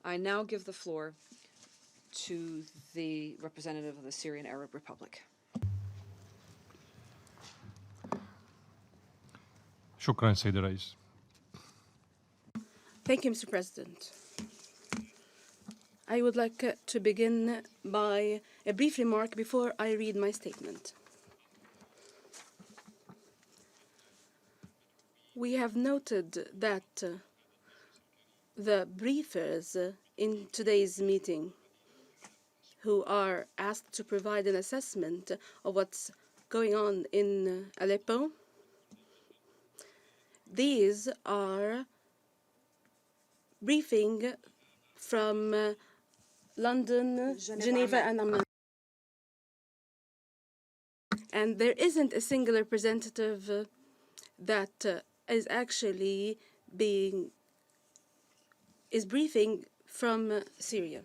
I now give the floor to the representative of the Syrian Arab Republic. شكرا سيد الرئيس. Thank you, Mr. President. I would like to begin by a brief remark before I read my statement. We have noted that the briefers in today's meeting who are asked to provide an assessment of what's going on in Aleppo, these are briefing from London, Geneva, and Amman. And there isn't a single representative that is actually briefing from Syria,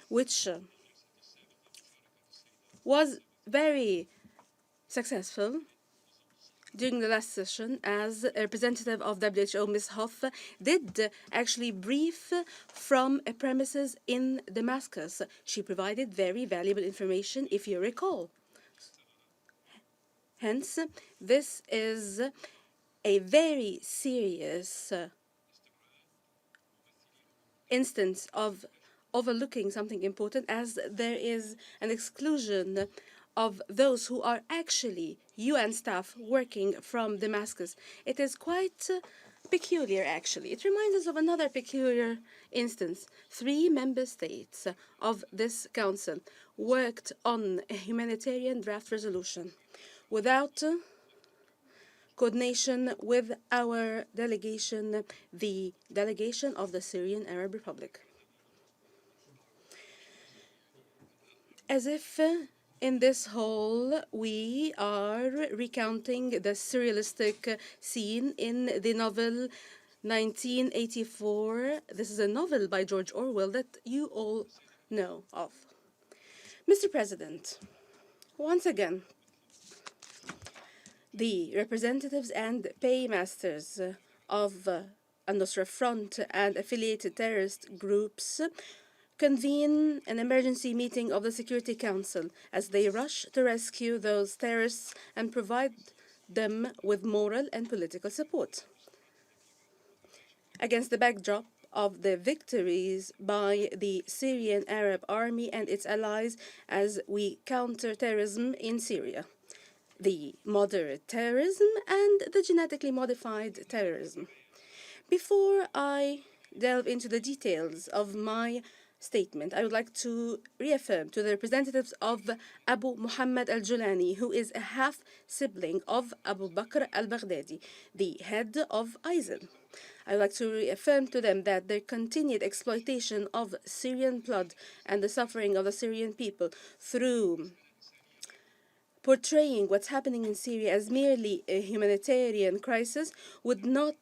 which was very successful during the last session, as a representative of WHO, Ms. Hoff, did actually brief from a premises in Damascus. She provided very valuable information, if you recall. Hence, this is a very serious instance of overlooking something important, as there is an exclusion of those who are actually UN staff working from Damascus. It is quite peculiar, actually. It reminds us of another peculiar instance. 3 member states of this council worked on a humanitarian draft resolution without coordination with our delegation, the delegation of the Syrian Arab Republic. As if in this hall we are recounting the surrealistic scene in the novel 1984. This is a novel by George Orwell that you all know of. Mr. President, once again, the representatives and paymasters of Al-Nusra Front and affiliated terrorist groups convene an emergency meeting of the Security Council as they rush to rescue those terrorists and provide them with moral and political support. Against the backdrop of the victories by the Syrian Arab Army and its allies as we counter terrorism in Syria, the moderate terrorism and the genetically modified terrorism. Before I delve into the details of my statement, I would like to reaffirm to the representatives of Abu Muhammad al-Julani, who is a half-sibling of Abu Bakr al-Baghdadi, the head of ISIL. I would like to reaffirm to them that their continued exploitation of Syrian blood and the suffering of the Syrian people through portraying what's happening in Syria as merely a humanitarian crisis would not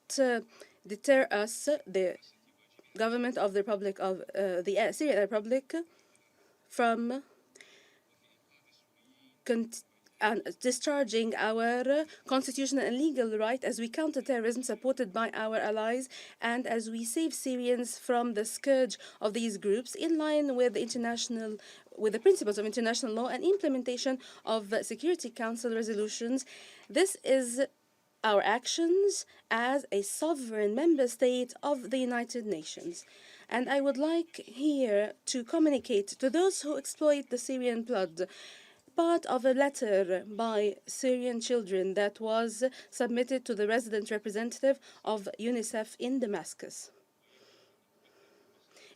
deter us, the government of the Republic of the Syrian Republic, from discharging our constitutional and legal right as we counter terrorism supported by our allies and as we save Syrians from the scourge of these groups in line with the principles of international law and implementation of Security Council resolutions. This is our actions as a sovereign member state of the United Nations. And I would like here to communicate to those who exploit the Syrian blood part of a letter by Syrian children that was submitted to the resident representative of UNICEF in Damascus.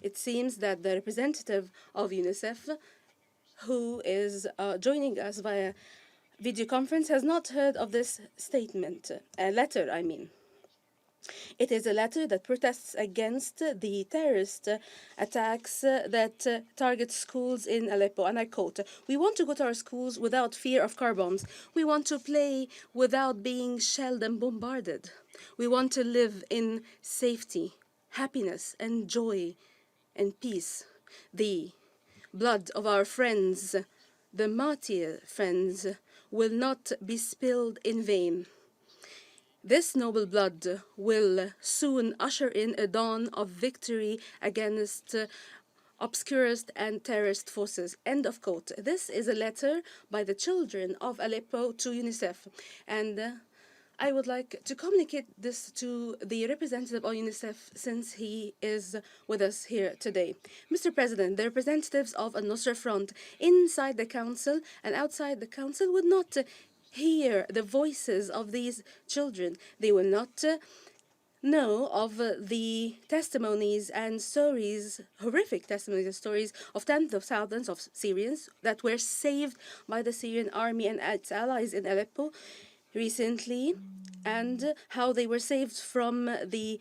It seems that the representative of UNICEF, who is joining us via video conference, has not heard of this statement, letter, I mean. It is a letter that protests against the terrorist attacks that target schools in Aleppo. And I quote, "We want to go to our schools without fear of car bombs. We want to play without being shelled and bombarded. We want to live in safety, happiness, and joy and peace. The blood of our friends, the martyr friends, will not be spilled in vain. This noble blood will soon usher in a dawn of victory against obscurist and terrorist forces. End of quote. This is a letter by the children of Aleppo to UNICEF. And I would like to communicate this to the representative of UNICEF since he is with us here today. Mr. President, the representatives of Al-Nusra Front inside the council and outside the council would not hear the voices of these children. They will not know of the testimonies and stories, horrific testimonies and stories of tens of thousands of Syrians that were saved by the Syrian army and its allies in Aleppo recently, and how they were saved from the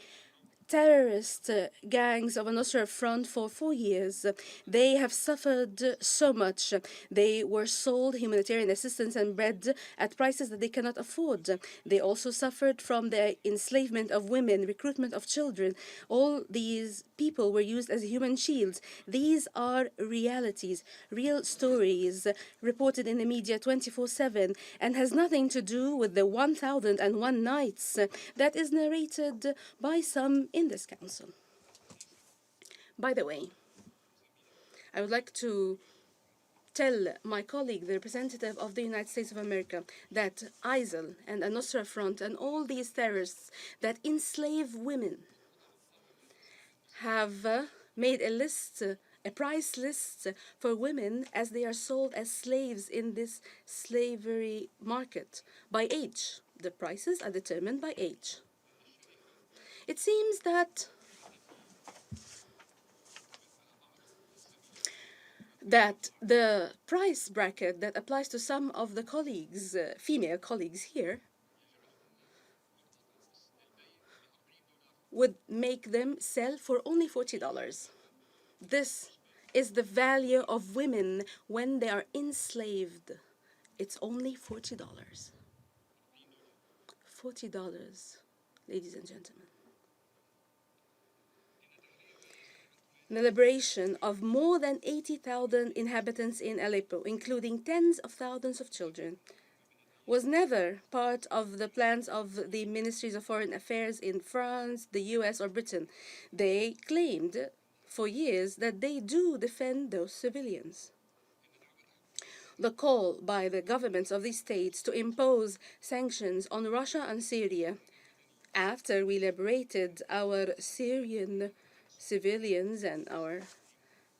terrorist gangs of Al-Nusra Front for 4 years. They have suffered so much. They were sold humanitarian assistance and bread at prices that they cannot afford. They also suffered from the enslavement of women, recruitment of children. All these people were used as human shields. These are realities, real stories reported in the media 24/7 and has nothing to do with the 1001 nights that is narrated by some in this council. By the way, I would like to tell my colleague, the representative of the United States of America, that ISIL and Al-Nusra Front and all these terrorists that enslave women have made a list, a price list for women as they are sold as slaves in this slavery market by age. The prices are determined by age. It seems that the price bracket that applies to some of the colleagues, female colleagues here, would make them sell for only $40. This is the value of women when they are enslaved. It's only $40. $40, ladies and gentlemen. The liberation of more than 80,000 inhabitants in Aleppo, including tens of thousands of children, was never part of the plans of the Ministries of Foreign Affairs in France, the US, or Britain. They claimed for years that they do defend those civilians. The call by the governments of these states to impose sanctions on Russia and Syria after we liberated our Syrian civilians and our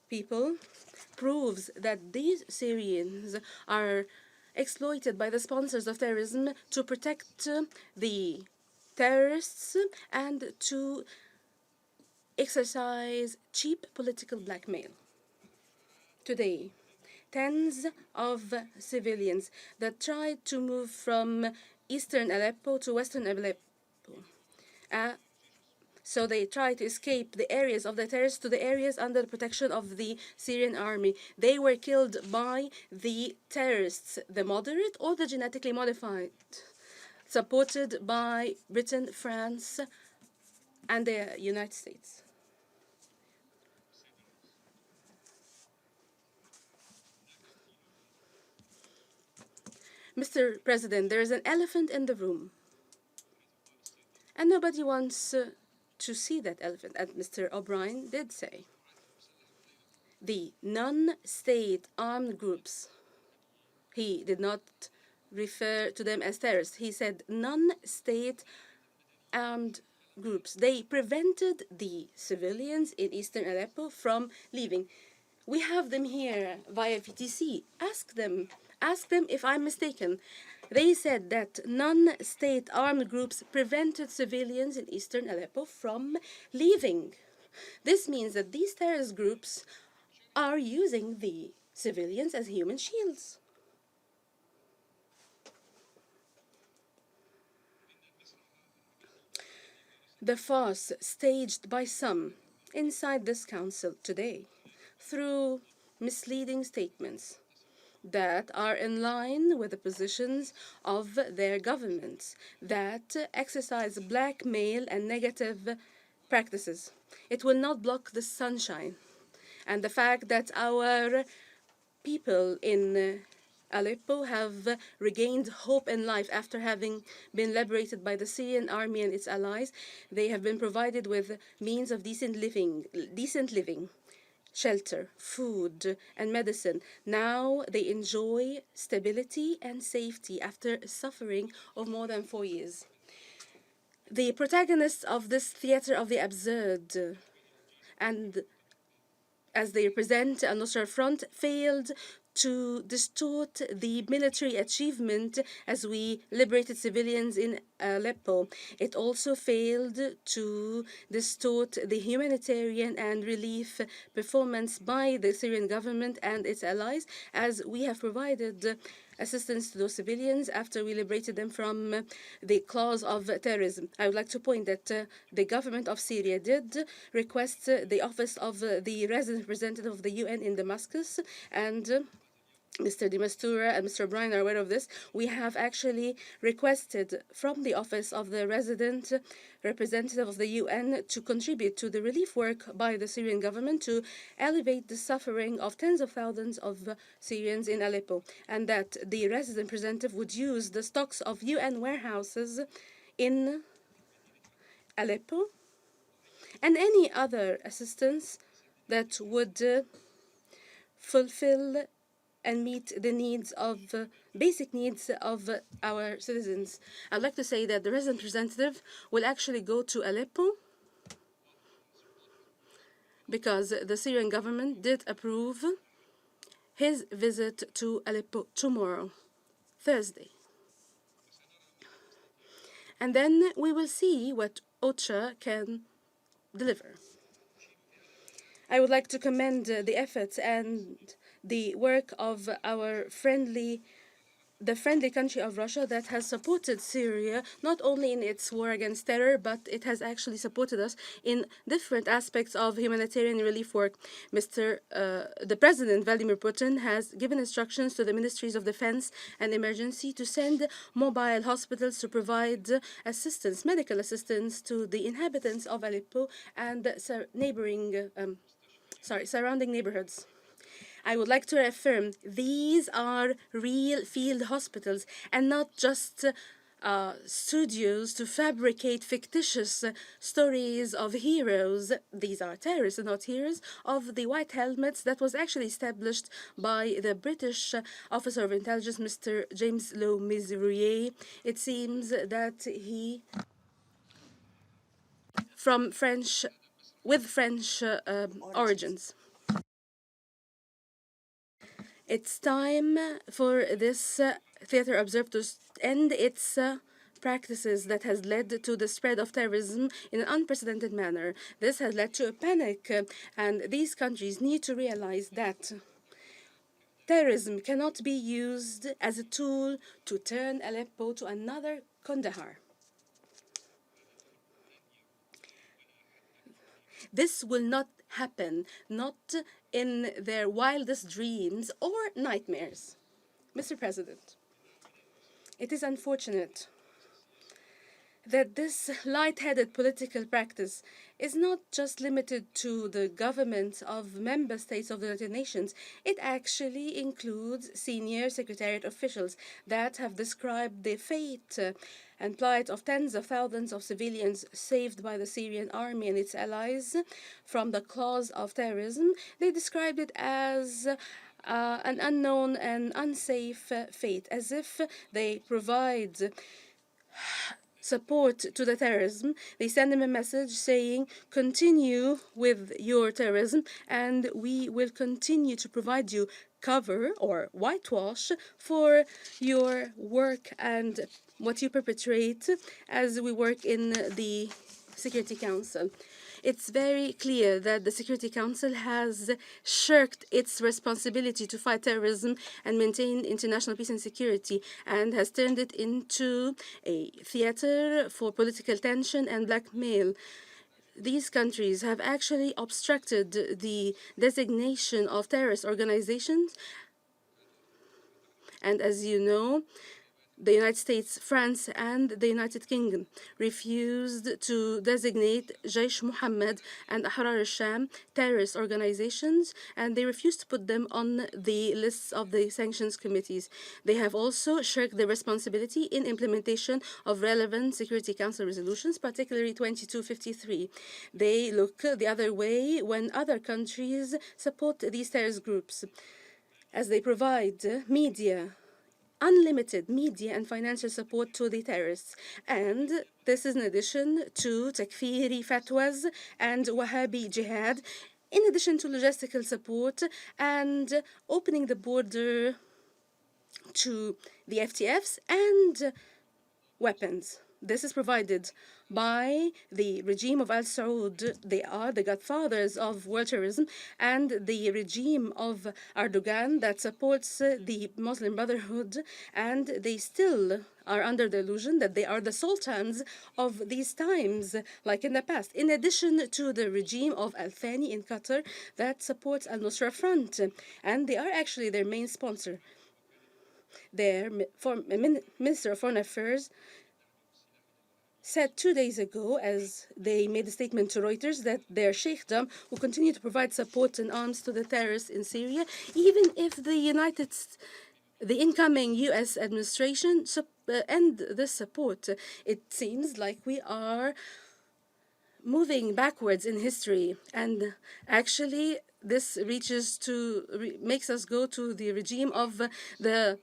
people proves that these Syrians are exploited by the sponsors of terrorism to protect the terrorists and to exercise cheap political blackmail. Today, tens of civilians that tried to move from eastern Aleppo to western Aleppo. So they tried to escape the areas of the terrorists to the areas under the protection of the Syrian army. They were killed by the terrorists, the moderate or the genetically modified, supported by Britain, France, and the United States. Mr. President, there is an elephant in the room, and nobody wants to see that elephant, as Mr. O'Brien did say. The non-state armed groups, he did not refer to them as terrorists. He said non-state armed groups. They prevented the civilians in eastern Aleppo from leaving. We have them here via VTC. Ask them if I'm mistaken. They said that non-state armed groups prevented civilians in eastern Aleppo from leaving. This means that these terrorist groups are using the civilians as human shields. The farce staged by some inside this council today through misleading statements that are in line with the positions of their governments that exercise blackmail and negative practices. It will not block the sunshine. And the fact that our people in Aleppo have regained hope in life after having been liberated by the Syrian army and its allies. They have been provided with means of decent living, shelter, food, and medicine. Now they enjoy stability and safety after suffering of more than 4 years. The protagonists of this theater of the absurd, and as they represent al-Nusra Front, failed to distort the military achievement as we liberated civilians in Aleppo. It also failed to distort the humanitarian and relief performance by the Syrian government and its allies, as we have provided assistance to those civilians after we liberated them from the claws of terrorism. I would like to point that the government of Syria did request the office of the resident representative of the UN in Damascus, and Mr. de Mistura and Mr. Bryan are aware of this. We have actually requested from the office of the resident representative of the UN to contribute to the relief work by the Syrian government to alleviate the suffering of tens of thousands of Syrians in Aleppo, and that the resident representative would use the stocks of UN warehouses in Aleppo and any other assistance that would fulfill and meet the needs of basic needs of our citizens. I'd like to say that the resident representative will actually go to Aleppo because the Syrian government did approve his visit to Aleppo tomorrow, Thursday. And then we will see what OCHA can deliver. I would like to commend the efforts and the work of the friendly country of Russia that has supported Syria not only in its war against terror, but it has actually supported us in different aspects of humanitarian relief work. The President, Vladimir Putin, has given instructions to the Ministries of Defense and Emergency to send mobile hospitals to provide assistance, medical assistance, to the inhabitants of Aleppo and surrounding neighborhoods. I would like to reaffirm these are real field hospitals and not just studios to fabricate fictitious stories of heroes. These are terrorists and not heroes of the white helmets that was actually established by the British Officer of Intelligence, Mr. James Lowe Misrouillet. It seems that he with French origins. It's time for this theater observed to end its practices that has led to the spread of terrorism in an unprecedented manner. This has led to a panic, and these countries need to realize that terrorism cannot be used as a tool to turn Aleppo to another Kandahar. This will not happen, not in their wildest dreams or nightmares. Mr. President, it is unfortunate that this light-headed political practice is not just limited to the governments of member states of the United Nations. It actually includes senior secretariat officials that have described the fate and plight of tens of thousands of civilians saved by the Syrian army and its allies from the claws of terrorism. They described it as an unknown and unsafe fate, as if they provide support to the terrorism. They send them a message saying, continue with your terrorism and we will continue to provide you cover or whitewash for your work and what you perpetrate as we work in the Security Council. It's very clear that the Security Council has shirked its responsibility to fight terrorism and maintain international peace and security, and has turned it into a theater for political tension and blackmail. These countries have actually obstructed the designation of terrorist organizations, and as you know, the United States, France, and the United Kingdom refused to designate Jaish Muhammad and Ahrar al-Sham terrorist organizations, and they refused to put them on the lists of the sanctions committees. They have also shirked their responsibility in implementation of relevant Security Council resolutions, particularly 2253. They look the other way when other countries support these terrorist groups, as they provide unlimited media and financial support to the terrorists. And this is in addition to takfiri fatwas and Wahhabi jihad, in addition to logistical support and opening the border to the FTFs and weapons. This is provided by the regime of Al Saud. They are the godfathers of world terrorism, and the regime of Erdogan that supports the Muslim Brotherhood, and they still are under the illusion that they are the sultans of these times, like in the past, in addition to the regime of Al Thani in Qatar that supports Al Nusra Front, and they are actually their main sponsor. Their Minister of Foreign Affairs said 2 days ago, as they made a statement to Reuters, that their sheikhdom will continue to provide support and arms to the terrorists in Syria, even if the incoming U.S. administration end this support. It seems like we are moving backwards in history, and actually this makes us go to the regime of the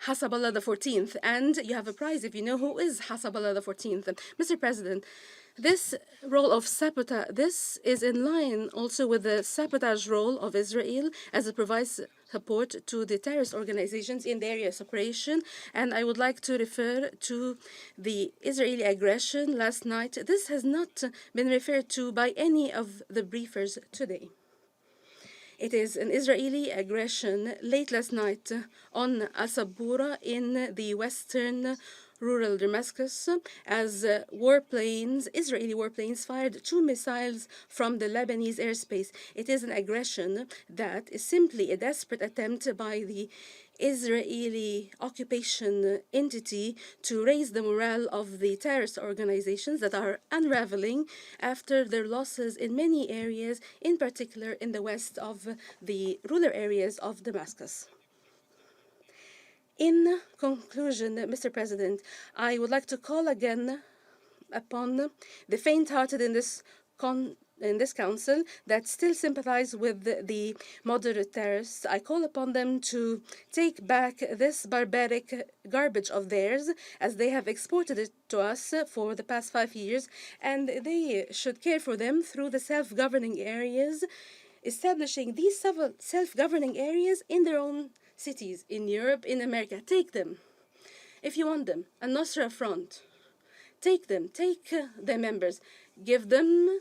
Hasabullah the 14th, and you have a prize if you know who is Hasabullah the 14th. Mr. President, this role of sabotage, this is in line also with the sabotage role of Israel as it provides support to the terrorist organizations in the area of operation. And I would like to refer to the Israeli aggression last night. This has not been referred to by any of the briefers today. It is an Israeli aggression late last night on Asabura in the western rural Damascus, as Israeli warplanes fired 2 missiles from the Lebanese airspace. It is an aggression that is simply a desperate attempt by the Israeli occupation entity to raise the morale of the terrorist organizations that are unraveling after their losses in many areas, in particular in the west of the rural areas of Damascus. In conclusion, Mr. President, I would like to call again upon the faint-hearted in this council that still sympathize with the moderate terrorists. I call upon them to take back this barbaric garbage of theirs, as they have exported it to us for the past 5 years, and they should care for them through the self-governing areas, establishing these self-governing areas in their own cities, in Europe, in America. Take them, if you want them. Al Nusra Front, take them, take their members, give them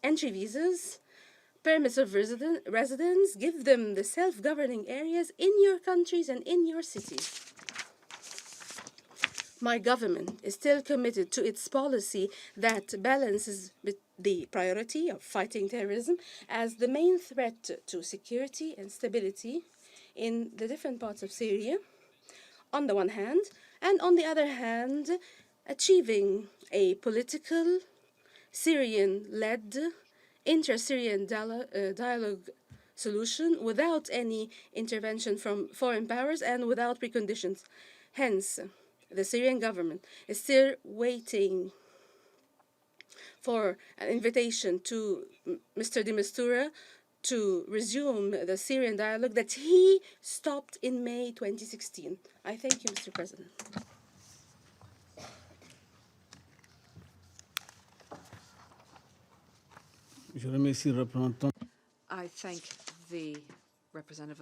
entry visas, permits of residence, give them the self-governing areas in your countries and in your cities. My government is still committed to its policy that balances the priority of fighting terrorism as the main threat to security and stability in the different parts of Syria, on the one hand, and on the other hand, achieving a political, Syrian-led, inter-Syrian dialogue solution without any intervention from foreign powers and without preconditions. Hence, the Syrian government is still waiting for an invitation to Mr. de Mistura to resume the Syrian dialogue that he stopped in May 2016. I thank you, Mr. President. Je remercie le représentant. I thank the representative